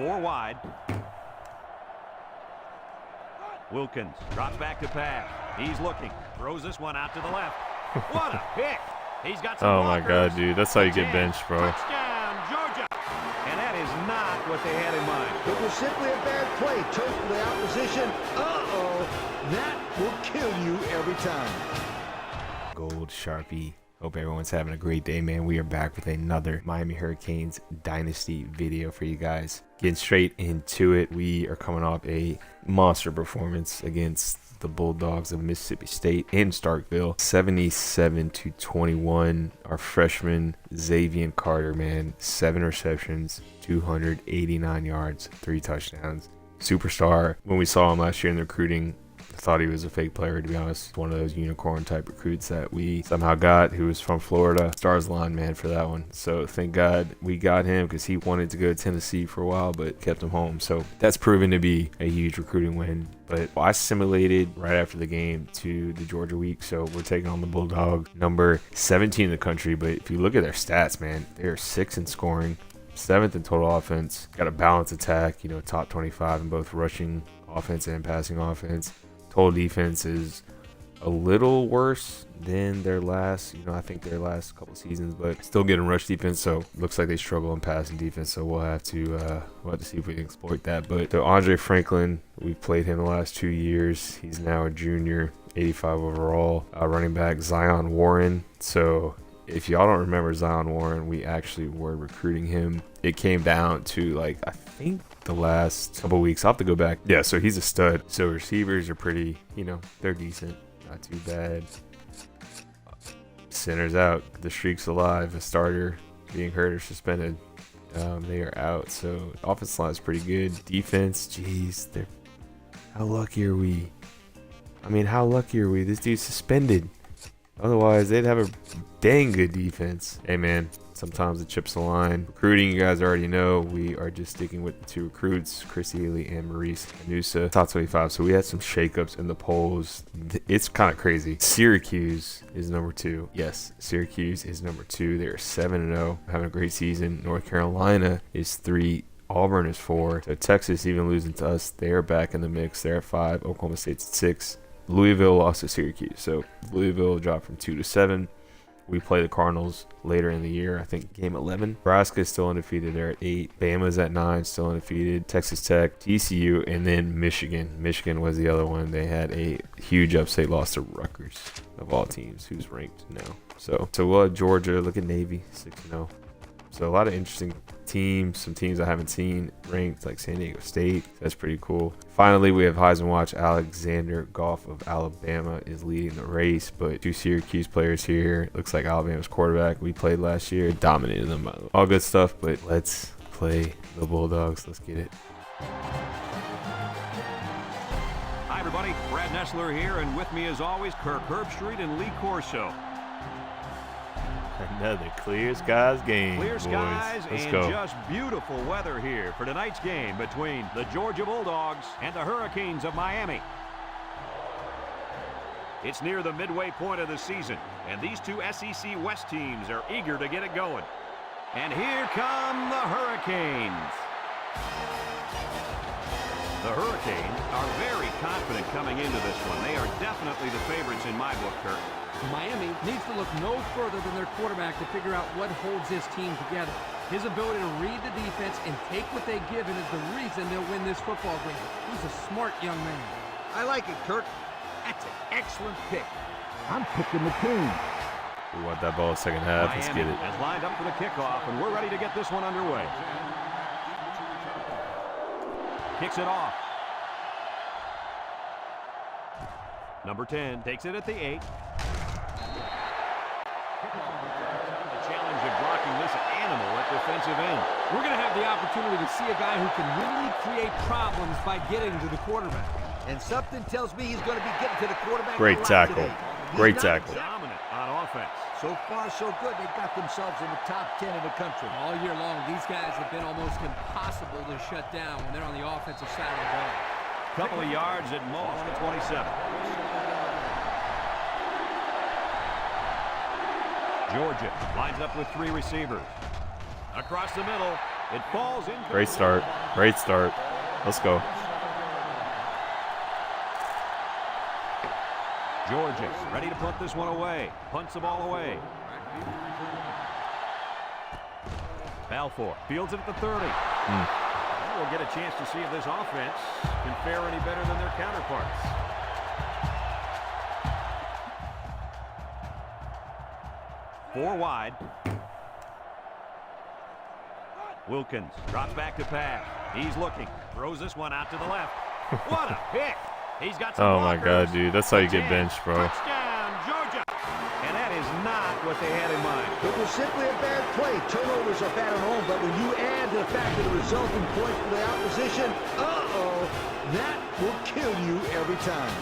4 wide. Wilkins drops back to pass. He's looking. Throws this one out to the left. What a pick. He's got some Oh my blockers. God, dude. That's how you get benched, bro. Touchdown, Georgia. And that is not what they had in mind. It was simply a bad play. Turf for the opposition. Uh-oh. That will kill you every time. Gold Sharpie. Hope everyone's having a great day, man. We are back with another Miami Hurricanes Dynasty video for you guys. Getting straight into it, we are coming off a monster performance against the Bulldogs of Mississippi State in Starkville, 77-21. Our freshman Xavier Carter, man, 7 receptions, 289 yards, 3 touchdowns. Superstar. When we saw him last year in the recruiting, I thought he was a fake player, to be honest. One of those unicorn type recruits that we somehow got, who was from Florida. Stars line, man, for that one. So thank God we got him, because he wanted to go to Tennessee for a while but kept him home. So that's proven to be a huge recruiting win. But I simulated right after the game to the Georgia week, so we're taking on the Bulldogs, number 17 in the country. But if you look at their stats, man, they're 6th in scoring, 7th in total offense, got a balanced attack, you know, top 25 in both rushing offense and passing offense. Total defense is a little worse than their last, I think their last couple seasons, but still getting rush defense. So looks like they struggle in passing defense. So we'll have to see if we can exploit that. But so Andre Franklin, we've played him the last 2 years. He's now a junior, 85 overall. Running back Zion Warren. So if y'all don't remember Zion Warren, we actually were recruiting him. It came down to I think the last couple weeks. I'll have to go back. Yeah, so he's a stud. So receivers are pretty, they're decent. Not too bad. Center's out. The streak's alive. A starter being hurt or suspended. They are out. So offense line is pretty good. Defense, geez, how lucky are we? How lucky are we? This dude's suspended. Otherwise, they'd have a dang good defense. Hey, man, sometimes the chips the line. Recruiting, you guys already know. We are just sticking with the 2 recruits, Chris Ely and Maurice Anusa, top 25. So we had some shakeups in the polls. It's kind of crazy. Syracuse is number 2. Yes, Syracuse is number 2. They're 7-0, having a great season. North Carolina is 3. Auburn is 4. So Texas, even losing to us, they're back in the mix. They're at 5. Oklahoma State's at 6. Louisville lost to Syracuse, so Louisville dropped from 2 to 7. We play the Cardinals later in the year, I think game 11. Nebraska is still undefeated. They're at 8. Bama's at 9, still undefeated. Texas Tech, TCU, and then Michigan. Michigan was the other one. They had a huge upset loss to Rutgers, of all teams, who's ranked now. So we'll have Georgia. Look at Navy, 6-0. So a lot of interesting teams, some teams I haven't seen ranked, like San Diego State. That's pretty cool. Finally, we have Heisman Watch. Alexander Goff of Alabama is leading the race, but 2 Syracuse players here. Looks like Alabama's quarterback we played last year dominated them. All good stuff, but let's play the Bulldogs. Let's get it. Hi, everybody. Brad Nessler here, and with me, as always, Kirk Herbstreit and Lee Corso. Another clear skies game, Clear boys. skies Let's and go. just beautiful weather here for tonight's game between the Georgia Bulldogs and the Hurricanes of Miami. It's near the midway point of the season, and these 2 SEC West teams are eager to get it going. And here come the Hurricanes. The Hurricanes are very confident coming into this one. They are definitely the favorites in my book, Kirk. Miami needs to look no further than their quarterback to figure out what holds this team together. His ability to read the defense and take what they give him is the reason they'll win this football game. He's a smart young man. I like it, Kirk. That's an excellent pick. I'm picking the team. We want that ball second half. Let's get Miami it. has lined up for the kickoff, and we're ready to get this one underway. Kicks it off. Number 10 takes it at the 8. The challenge of blocking this animal at defensive end. We're going to have the opportunity to see a guy who can really create problems by getting to the quarterback. And something tells me he's going to be getting to the quarterback. Great tackle. Great He's tackle. Dominant on offense. So far, so good. They've got themselves in the top 10 in the country. All year long, these guys have been almost impossible to shut down when they're on the offensive side of the ball. Couple of yards at most on the 27. Georgia lines up with 3 receivers. Across the middle, It falls in. Great start. Great start. Let's go. Georgia ready to punt this one away. Punts the ball away. Balfour fields it at the 30. We'll get a chance to see if this offense can fare any better than their counterparts. Four wide. Wilkins drops back to pass. He's looking. Throws this one out to the left. What a pick. He's got some Oh my blockers. God, dude. That's how you get benched, bro. Touchdown, Georgia. And that is not what they had in mind. It was simply a bad play. Turnovers are bad at home, but when you add to the fact of the resulting points for the opposition, that will kill you every time.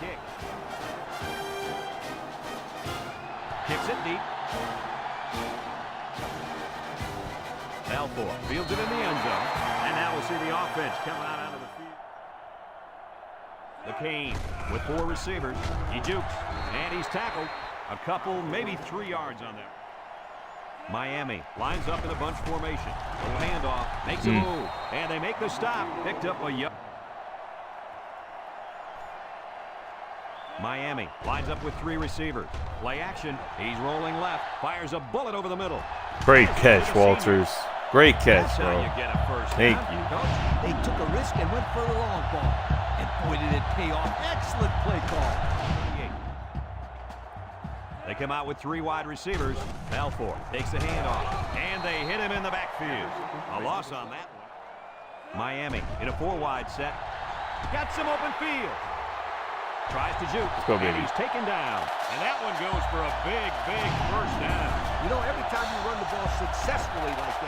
Kick. Kicks it deep. Balfour fields it in the end zone. And now we'll see the offense coming out onto the field. The Cane with four receivers. He jukes, and he's tackled. A couple, maybe 3 yards on there. Miami lines up in a bunch formation. Little handoff, makes a move, and they make the stop. Picked up a yup. Miami lines up with 3 receivers. Play action. He's rolling left. Fires a bullet over the middle. Great catch, Walters. Great catch, That's how bro. you get a first Thank down. you. Coach, they took a risk and went for the long ball. And boy, did it pay off. Excellent play call. 28. They come out with 3 wide receivers. Balfour takes the handoff, and they hit him in the backfield. A loss on that one. Miami in a 4 wide set. Got some open field. Tries to juke, go, and baby. he's taken down. And that one goes for a big, big first down. You know, every time you run the ball successfully like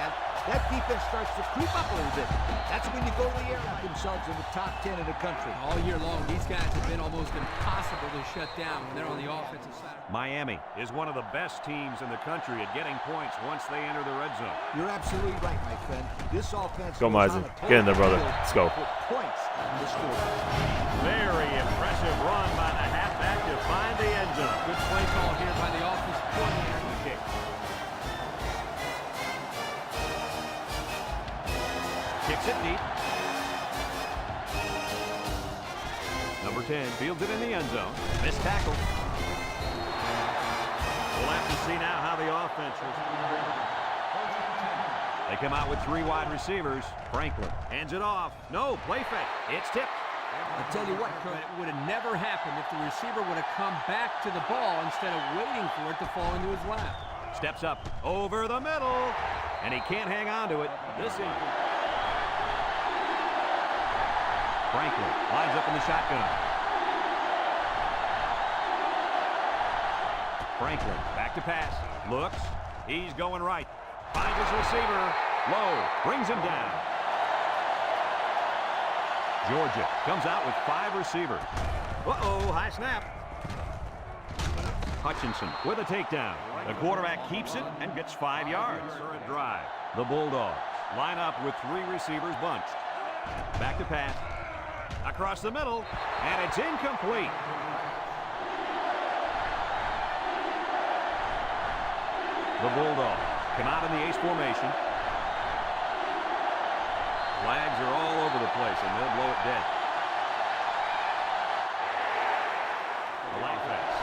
that defense starts to creep up a little bit. That's when you go to the air with themselves in the top 10 in the country. All year long, these guys have been almost impossible to shut down when they're on the offensive side. Miami is one of the best teams in the country at getting points once they enter the red zone. You're absolutely right, my friend. This offense Go, goes Mizen. on a Get in there, brother. total Let's go. with points on the score. Very impressive run by the halfback to find the end zone. Good play call here by the offensive coordinator. Kick. Kicks it deep. Number 10 fields it in the end zone. Missed tackle. We'll have to see now how the offense is. They come out with 3 wide receivers. Franklin hands it off. No, play fake. It's tipped. I'll tell you what, But it would have never happened if the receiver would have come back to the ball instead of waiting for it to fall into his lap. Steps up over the middle, and he can't hang on to it. This incomplete. Franklin lines up in the shotgun. Franklin back to pass. Looks. He's going right. Finds his receiver. Low. Brings him down. Georgia comes out with 5 receivers. Uh-oh, high snap. Hutchinson with a takedown. The quarterback keeps it and gets 5 yards for a drive. The Bulldogs line up with 3 receivers bunched. Back to pass. Across the middle, and it's incomplete. The Bulldogs come out in the ace formation. Flags are all over the place, and they'll blow it dead. The line fence.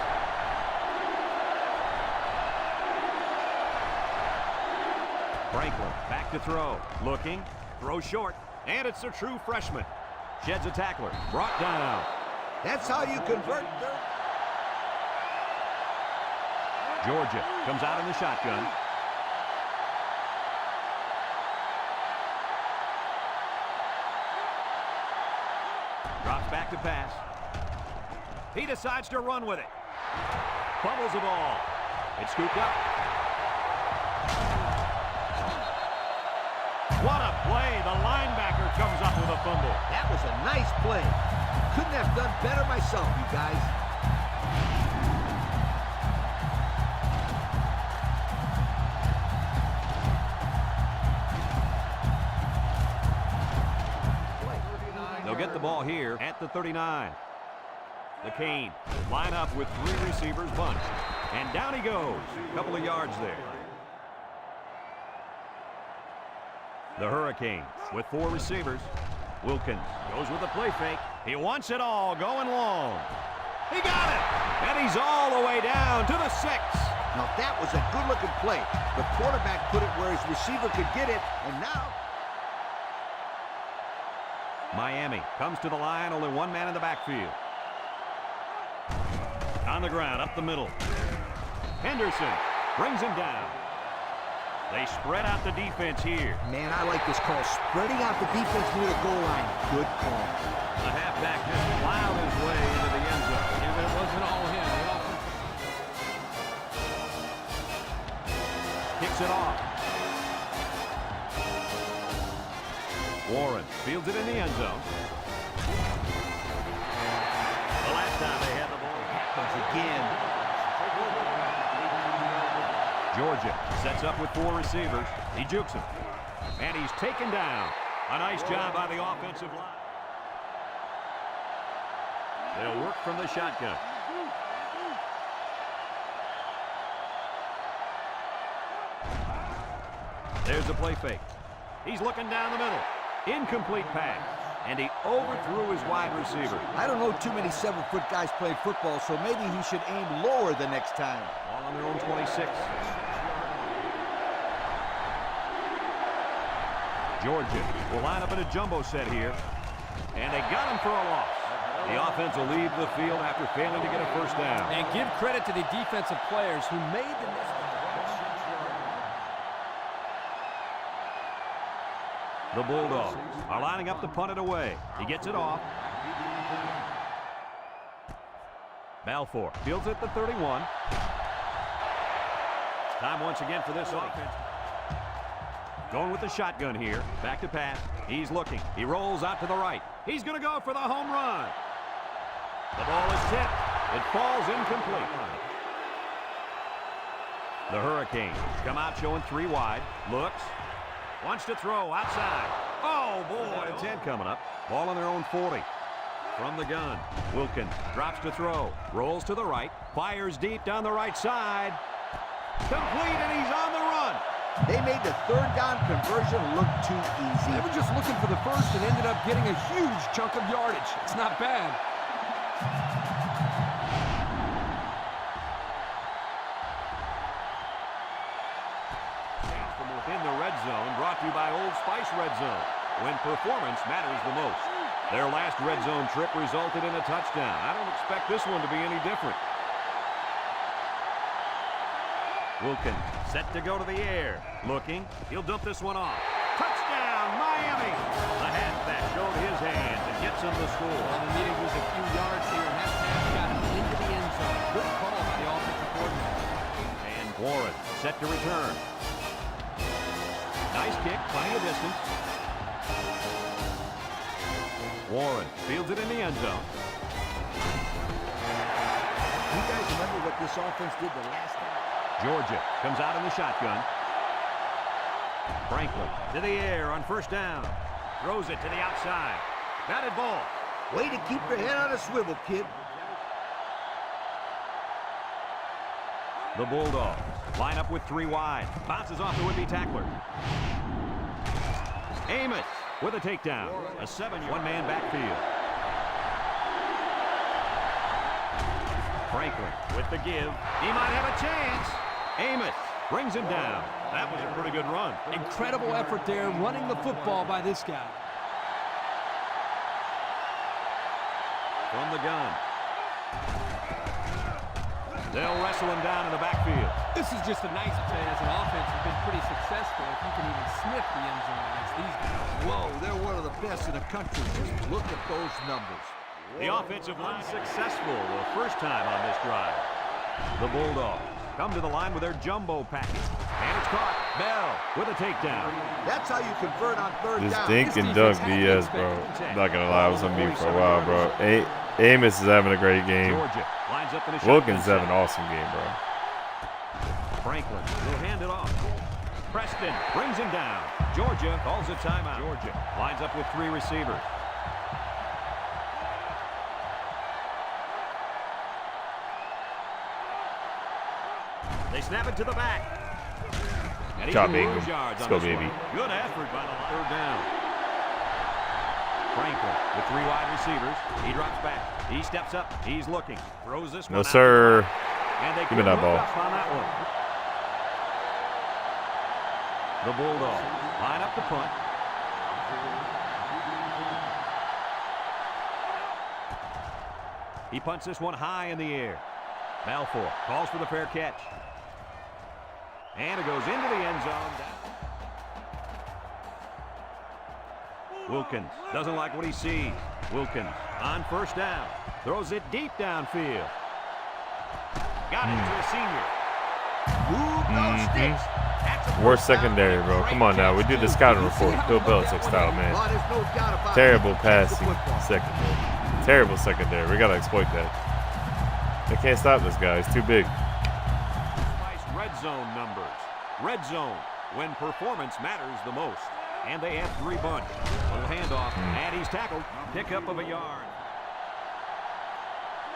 Franklin back to throw. Looking. Throw short. And it's a true freshman. Sheds a tackler. Brought down. that's how you convert third. Georgia comes out in the shotgun. Drops back to pass. He decides to run with it. Fumbles the ball. It's scooped up. What a play. The linebacker comes up with a fumble. That was a nice play. Couldn't have done better myself, you guys. They'll get the ball here at the 39. The Cane line up with 3 receivers bunched. And down he goes. A couple of yards there. The Hurricanes with 4 receivers. Wilkins goes with the play fake. He wants it all, going long. He got it! And he's all the way down to the 6. Now that was a good-looking play. The quarterback put it where his receiver could get it, and now... Miami comes to the line, only 1 man in the backfield. On the ground, up the middle. Henderson brings him down. They spread out the defense here. Man, I like this call. Spreading out the defense near the goal line. Good call. The halfback just plowed his way into the end zone. Yeah, but it wasn't all him. The offense Kicks it off. Warren fields it in the end zone. The last time they had the ball. Happens again. Georgia sets up with 4 receivers. He jukes him. And he's taken down. A nice job by the offensive line. They'll work from the shotgun. There's the play fake. He's looking down the middle. Incomplete pass. And he overthrew his wide receiver. I don't know too many 7-foot guys playing football, so maybe he should aim lower the next time. Ball on their own 26. Georgia will line up in a jumbo set here. And they got him for a loss. The offense will leave the field after failing to get a first down. And give credit to the defensive players who made the necessary. The Bulldogs are lining up to punt it away. He gets it off. Balfour fields it at the 31. Time once again for this offense. Going with the shotgun here. Back to pass. He's looking. He rolls out to the right. He's going to go for the home run. The ball is tipped. It falls incomplete. The Hurricanes come out showing 3 wide. Looks. Wants to throw outside. Oh, boy. 10 coming up. Ball on their own 40. From the gun. Wilkins drops to throw. Rolls to the right. Fires deep down the right side. Complete, and he's on the run. They made the 3rd down conversion look too easy. They were just looking for the first and ended up getting a huge chunk of yardage. It's not bad. From within the red zone, brought to you by Old Spice Red Zone, when performance matters the most. Their last red zone trip resulted in a touchdown. I don't expect this one to be any different. Wilkins set to go to the air. Looking. He'll dump this one off. Touchdown, Miami! The halfback showed his hands and gets him the score. Well, they needed just a few yards here, and that pass got him into the end zone. Good call by the offensive coordinator. And Warren set to return. Nice kick, plenty of distance. Warren fields it in the end zone. You guys remember what this offense did the last time? Georgia comes out in the shotgun. Franklin to the air on first down. Throws it to the outside. Batted ball. Way to keep your head on a swivel, kid. The Bulldogs line up with 3 wide. Bounces off the would-be tackler. Amos with a takedown. A 7-yard man backfield. Franklin with the give. He might have a chance. Amos brings him down. That was a pretty good run. Incredible effort there, running the football by this guy. From the gun. They'll wrestle him down in the backfield. This is just a nice play as an offense. Has been pretty successful if you can even sniff the end zone against these guys. Whoa, they're one of the best in the country. Just look at those numbers. The offensive line successful the first time on this drive. The Bulldogs come to the line with their jumbo package. And it's caught. Bell with a takedown. That's how you convert on 3rd This down. dink and dunk BS, bro. I'm not gonna lie, I was on me for a while, bro. Amos is having a great game. Georgia lines up in a Wilkins is shotgun having an awesome game, bro. Franklin will hand it off. Preston brings him down. Georgia calls a timeout. Georgia lines up with 3 receivers. They snap it to the back. And he's Job, gonna Ingram. lose yards Let's on go, this one. baby. Good effort by the third down. Franklin with 3 wide receivers. He drops back. He steps up. He's looking. Throws this one No, out. sir. And they Give me that ball. on that one. The Bulldogs line up the punt. He punts this one high in the air. Balfour calls for the fair catch. And it goes into the end zone. Wilkins doesn't like what he sees. Wilkins on first down. Throws it deep downfield. Got it to a senior. Move those sticks. That's a Worst first down. secondary, bro. Come on now. We do the scouting report. Bill Belichick style, man. Oh, there's no doubt about it. Terrible Catch the passing football. secondary. Terrible secondary. We got to exploit that. They can't stop this guy. He's too big. Nice red zone numbers. Red zone, when performance matters the most. And they have 3 bunch. Little handoff, and he's tackled. Pickup of a yard.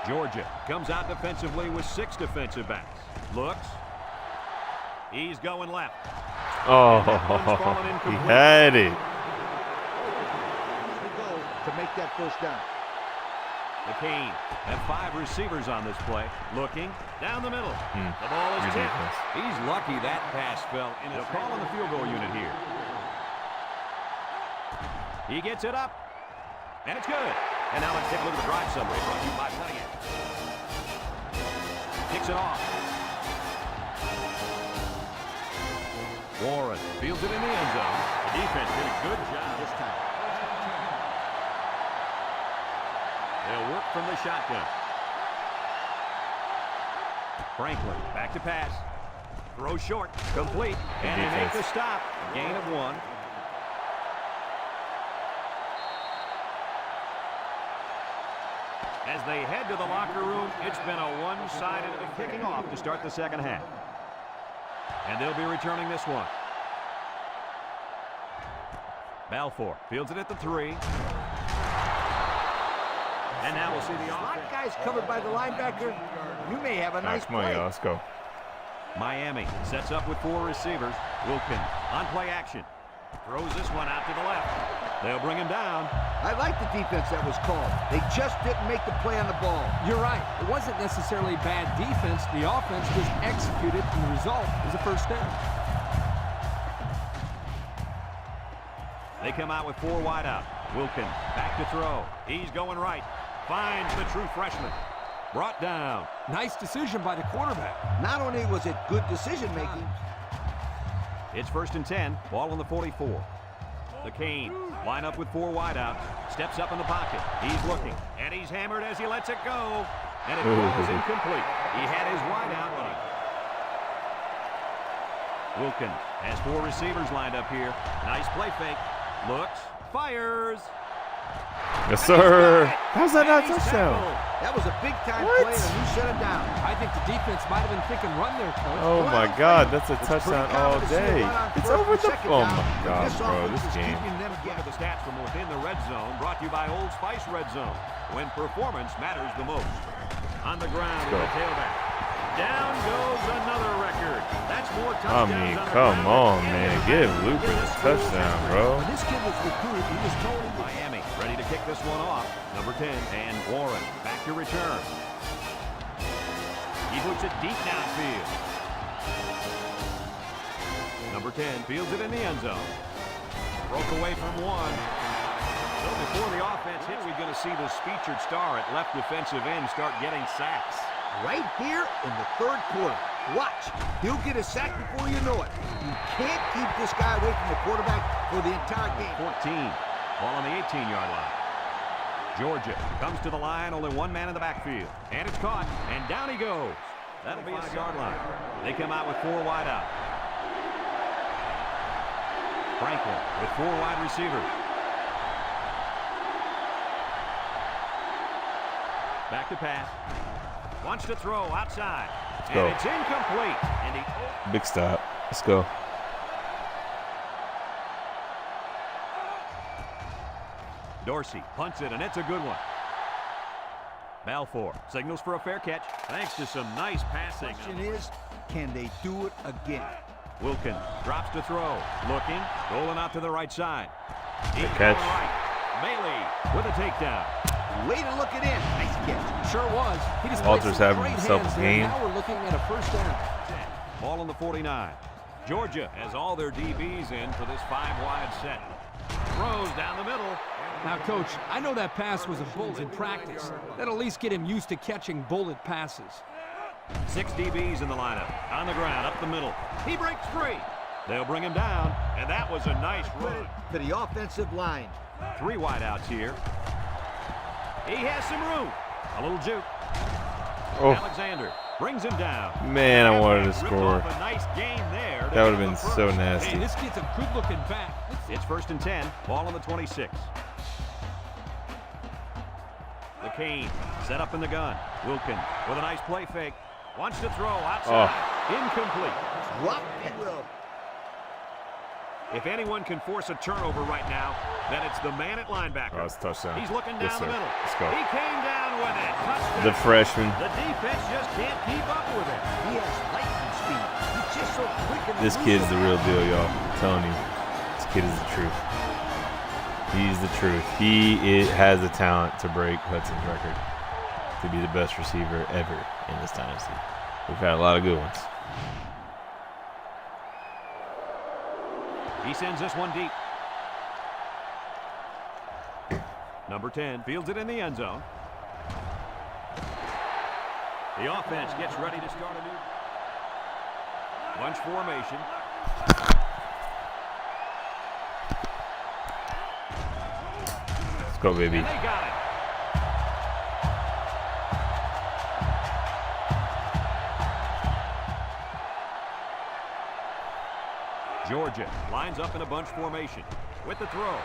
Georgia comes out defensively with 6 defensive backs. Looks. He's going left. Oh, he had it. To go to make that first down. The Canes have 5 receivers on this play. Looking down the middle. The ball is tipped. Ridiculous. He's lucky that pass fell in his call on the field goal unit here. He gets it up. And it's good. And now let's take a look at the drive summary brought to you by Pontiac. Kicks it off. Warren fields it in the end zone. The defense did a good job this time. They'll work from the shotgun. Franklin back to pass. Throw short. Complete. And they make the stop. Gain of 1. As they head to the locker room, it's been a one-sided kicking off to start the second half. And they'll be returning this one. Balfour fields it at the 3. And now we'll see the Slot offense. guys covered by the linebacker. You may have a nice Come on, play. y'all. Let's go. Miami sets up with 4 receivers. Wilkins on play action. Throws this one out to the left. They'll bring him down. I like the defense that was called. They just didn't make the play on the ball. You're right. It wasn't necessarily bad defense. The offense was executed, and the result is a first down. They come out with 4 wide out. Wilkins back to throw. He's going right. Finds the true freshman. Brought down. Nice decision by the quarterback. Not only was it good decision-making, It's 1st and 10. Ball on the 44. The Canes line up with 4 wide out. Steps up in the pocket. He's looking. And he's hammered as he lets it go. And it falls incomplete. He had his wide out on it. Wilkins has 4 receivers lined up here. Nice play fake. Looks. Fires. Yes, sir. How's that not a touchdown? that was a big-time What? play and a new set of down. I think the defense might have been thinking run there, Coach. Oh my God, that's a It's touchdown pretty all common to see a day. run on It's first over and the. second Oh down, my but God, this bro, offense this is game. keeping them Look at the stats from within the red zone. Brought to you by Old Spice Red Zone. When performance matters the most. On the ground with the tailback. Down goes another record. That's more I touchdowns mean, on the come ground on, than man. any Give other Luke in a the school touchdown, history. bro. When this kid was recruited, he was told he was Miami ready to kick this one off. Number 10, and Warren back to return. He puts it deep downfield. Number 10 fields it in the end zone. Broke away from 1. So before the offense hits, we're going to see this featured star at left defensive end start getting sacks. right here in the 3rd quarter. Watch. He'll get a sack before you know it. You can't keep this guy away from the quarterback for the entire game. 14. Ball on the 18-yard line. Georgia comes to the line, only 1 man in the backfield. And it's caught, and down he goes. That'll be a yard line. They come out with 4 wide out. Franklin with 4 wide receivers. Back to pass. Wants to throw outside. go. And it's incomplete. And he Big stop. Let's go. Dorsey punts it, and it's a good one. Balfour signals for a fair catch thanks to some nice passing. Question is, can they do it again? Wilkins drops to throw. Looking. Rolling out to the right side. He's catch. going right. Bailey with a takedown. Way to look it in. Nice catch. Sure was. He displayed Walters some having great himself hands a there. game. Now we're looking at a first down. Ball on the 49. Georgia has all their DBs in for this 5-wide set. Throws down the middle. Now, Coach, I know that pass was a bullet in practice. That'll at least get him used to catching bullet passes. 6 DBs in the lineup. On the ground, up the middle. He breaks free. They'll bring him down, and that was a nice run. To the offensive line. 3 wideouts here. He has some room. A little juke. Oh, Alexander brings him down. man, I wanted to Ripped score. off a nice gain there. That would have been so Hey, nasty. this kid's a good-looking back. It's 1st and 10. Ball on the 26. The Kane set up in the gun. Wilkins with a nice play fake. Wants to throw outside. Incomplete. Drop and will. If anyone can force a turnover right now, then it's the man at linebacker. Oh, it's a touchdown. He's looking down Yes, the sir. middle. Let's go. He came down with it. Touchdown. The freshman. The defense just can't keep up with it. He has lightning speed. He's just so quick and This kid's the elusive. real deal, y'all. I'm telling you. This kid is the truth. He's the truth. He has the talent to break Hudson's record to be the best receiver ever in this dynasty. We've had a lot of good ones. He sends this one deep. Number 10 fields it in the end zone. The offense gets ready to start a new bunch formation. Let's go, baby. And they got it. Georgia lines up in a bunch formation with the throw.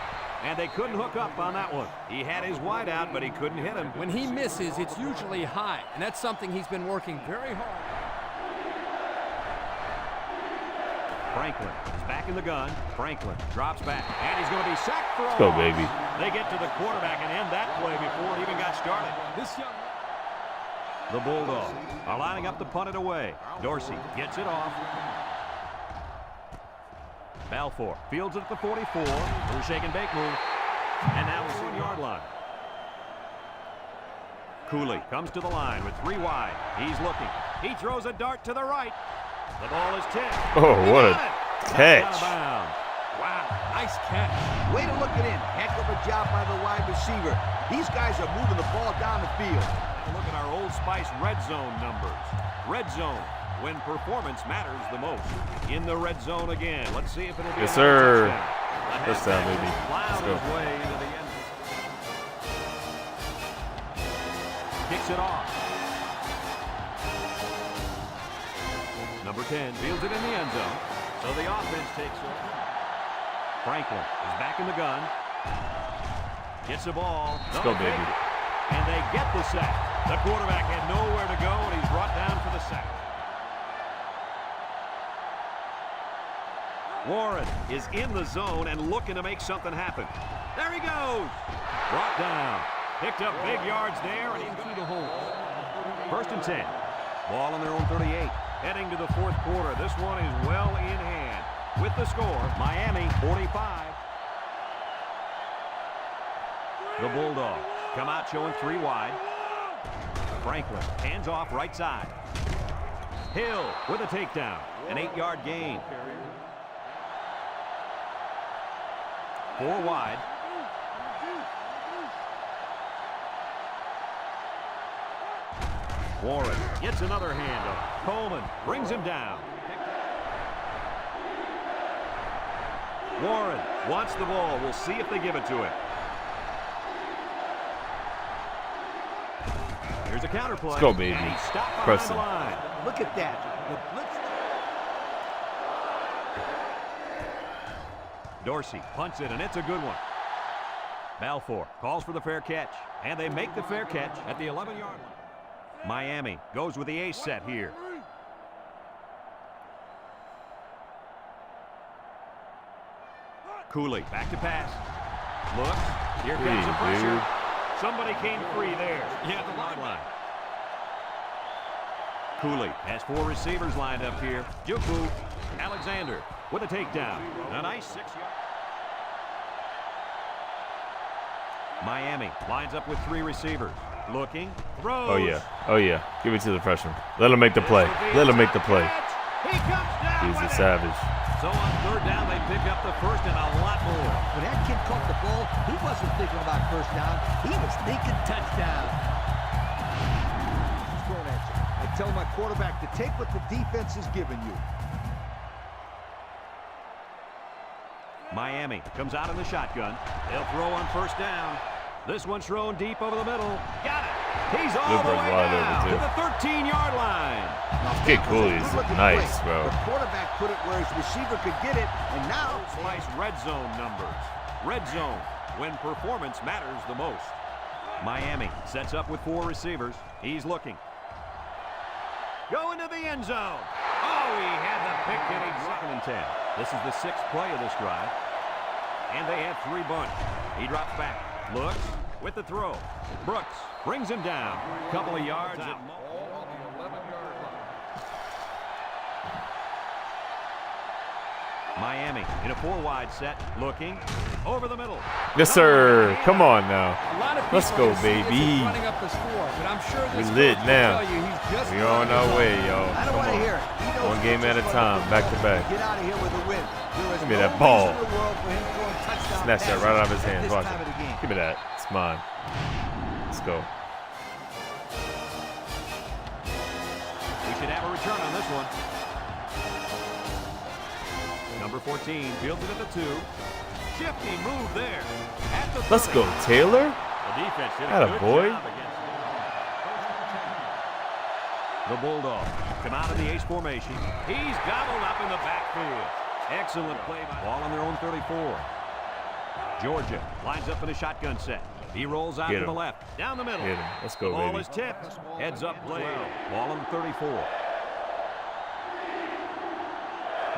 And they couldn't hook up on that one. He had his wide out, but he couldn't hit him. When he misses, it's usually high, and that's something he's been working very hard. Franklin is back in the gun. Franklin drops back, and he's going to be sacked for a Let's go, loss. baby. They get to the quarterback and end that play before it even got started. This young The Bulldogs are lining up to punt it away. Dorsey gets it off. Balfour fields it at the 44. Little shake and bake move. And now it's 1-yard line. Cooley comes to the line with 3 wide. He's looking. He throws a dart to the right. The ball is tipped. Oh, He what a got it. catch. Out of bounds. Wow, nice catch. Way to look it in. Heck of a job by the wide receiver. These guys are moving the ball down the field. Now look at our Old Spice red zone numbers. Red zone, when performance matters the most. In the red zone again. Let's see if it'll be Yes, another sir. touchdown. The Touchdown, halfback baby. plowed Let's go. his way into the end zone. Kicks it off. Number 10 fields it in the end zone. So the offense takes over. Franklin is back in the gun. Gets the ball. Let's go, baby. And they get the sack. The quarterback had nowhere to go, and he's brought down for the sack. Warren is in the zone and looking to make something happen. There he goes. Brought down. Picked up big yards there, and he's Through the hole. 1st and 10. Ball on their own 38. Heading to the 4th quarter. This one is well in hand. With the score, Miami 45. The Bulldogs come out showing 3 wide. Franklin hands off right side. Hill with a takedown. An 8-yard gain. 4 wide. Warren gets another handoff. Coleman brings him down. Warren wants the ball. We'll see if they give it to him. Here's a counter play. Let's go, baby. And he's stopped behind Press the him. line. Look at that. The blitz. Dorsey punts it, and it's a good one. Balfour calls for the fair catch, and they make the fair catch at the 11-yard line. Miami goes with the ace set here. Cooley back to pass. Looks. Here comes the Hey, pressure. dude. Somebody came free there. Yeah, the line. Cooley has 4 receivers lined up here. Juku, Alexander with a takedown. A nice 6-yard. Miami lines up with 3 receivers. Looking, throws. Oh yeah, oh yeah. Give it to the freshman. Let him make the play. Let him make the play. He comes down. He's a with it. savage. So on 3rd down, they pick up the first and a lot more. When that kid caught the ball, he wasn't thinking about first down. He was thinking touchdown. He's thrown at you. I tell my quarterback to take what the defense is giving you. Miami comes out in the shotgun. They'll throw on 1st down. This one's thrown deep over the middle. Got it. He's all the way down to the 13-yard line. Kid Cooley is nice, bro. The quarterback put it where his receiver could get it, and now Nice red zone numbers. Red zone, when performance matters the most. Miami sets up with 4 receivers. He's looking. Going to the end zone. Oh, he had the pick hitting 2nd and 10. This is the 6th play of this drive. And they have 3 bunch. He drops back. Looks with the throw. Brooks brings him down. Couple of yards out. Miami in a 4-wide set. Looking over the middle. Yes, sir. Come on now. Let's go, baby. Running up the score, but I'm sure We this lit coach will now. tell you he's just We on our way, y'all. I don't Come want to on. hear it. He knows One game at a just time, what back to back. Get out of here with a win. There is Give me no that ball. reason in the world for him throwing touchdown Snatch that passes right out of his at hands. this Watch time of the game. it. Give me that. It's mine. Let's go. We should have a return on this one. Number 14 fields it at the 2. Shifty move there. At the Let's 30. go, Taylor. The defense did a Atta good boy. job against the Bulldogs come out in the ace formation. He's gobbled up in the backfield. Excellent play by ball on their own 34. Georgia lines up in a shotgun set. He rolls out Get to the him. left, down the middle. Hit him. Let's go, Ball baby. is tipped. Heads up play. Ball on 34.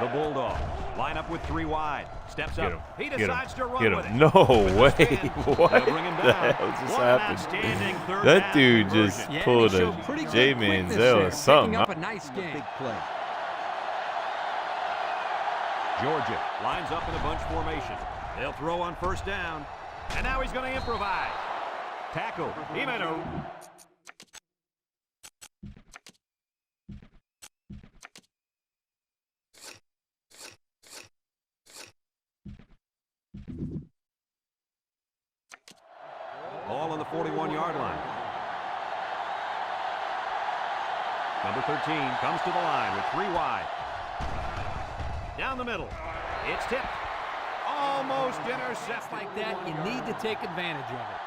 The Bulldogs line up with 3 wide. Steps Get up. him. He Get him. decides to run Get with it. him. No way. What They'll bring him the down. hell just What an happened? outstanding third That down dude conversion. just Yeah, pulled he a showed pretty good J quickness Manziel there, or picking something. up a nice game. Big play. Georgia lines up in a bunch formation. They'll throw on 1st down. And now he's going to improvise. Tackle. He made a... Ball on the 41-yard line. Number 13 comes to the line with 3 wide. Down the middle. It's tipped. Almost intercepted. Like that, you need to take advantage of it.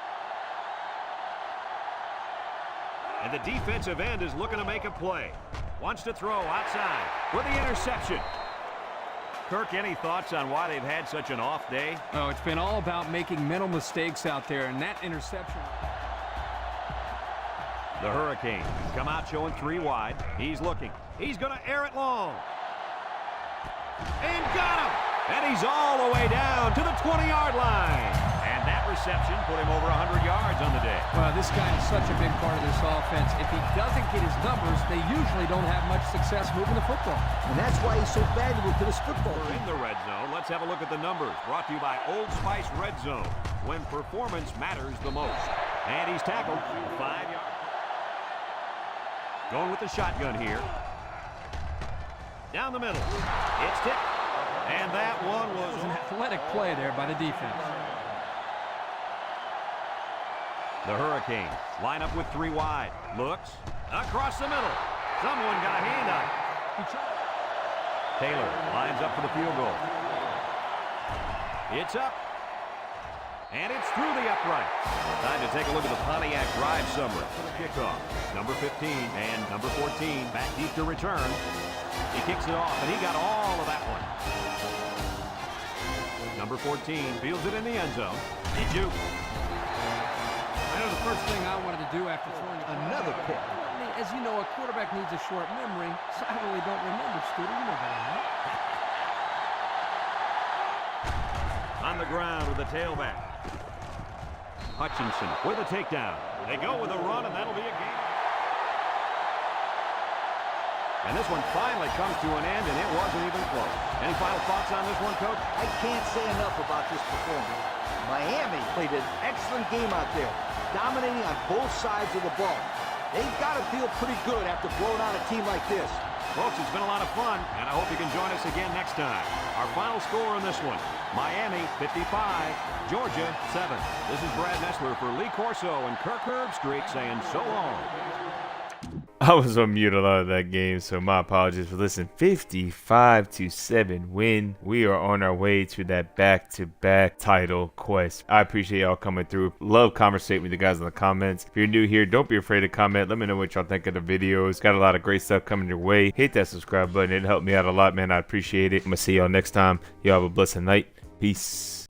And the defensive end is looking to make a play. Wants to throw outside with the interception. Kirk, any thoughts on why they've had such an off day? Oh, it's been all about making mental mistakes out there, and that interception. The Hurricanes come out showing 3 wide. He's looking. He's going to air it long. And got him. And he's all the way down to the 20-yard line. And that reception put him over 100 yards on the day. Well, this guy is such a big part of this offense. If he doesn't get his numbers, they usually don't have much success moving the football. And that's why he's so valuable to this football We're team. in the red zone. Let's have a look at the numbers. Brought to you by Old Spice Red Zone, when performance matters the most. And he's tackled 5 yards. Going with the shotgun here. Down the middle. It's tipped. And that one was An athletic play there by the defense. The Hurricanes line up with 3 wide. Looks across the middle. Someone got a hand on it. Taylor lines up for the field goal. It's up. And it's through the upright. Time to take a look at the Pontiac drive summary for the kickoff. Number 15 and number 14 back deep to return. He kicks it off, and he got all of that one. Number 14 fields it in the end zone. He jukes. I know the first thing I wanted to do after throwing Another pick. As you know, a quarterback needs a short memory, so I really don't remember, Scooter. You know that, right? On the ground with the tailback. Hutchinson with a takedown. They go with a run, and that'll be a gain. And this one finally comes to an end, and it wasn't even close. Any final thoughts on this one, Coach? I can't say enough about this performance. Miami played an excellent game out there, dominating on both sides of the ball. They've got to feel pretty good after blowing out a team like this. Folks, it's been a lot of fun, and I hope you can join us again next time. Our final score on this one, Miami 55, Georgia 7. This is Brad Nessler for Lee Corso and Kirk Herbstreit saying so long. I was on mute a lot of that game, so my apologies for listening. 55-7 win. We are on our way to that back-to-back title quest. I appreciate y'all coming through. Love conversating with you guys in the comments. If you're new here, don't be afraid to comment. Let me know what y'all think of the videos. Got a lot of great stuff coming your way. Hit that subscribe button. It helped me out a lot, man. I appreciate it. I'm going to see y'all next time. Y'all have a blessed night. Peace.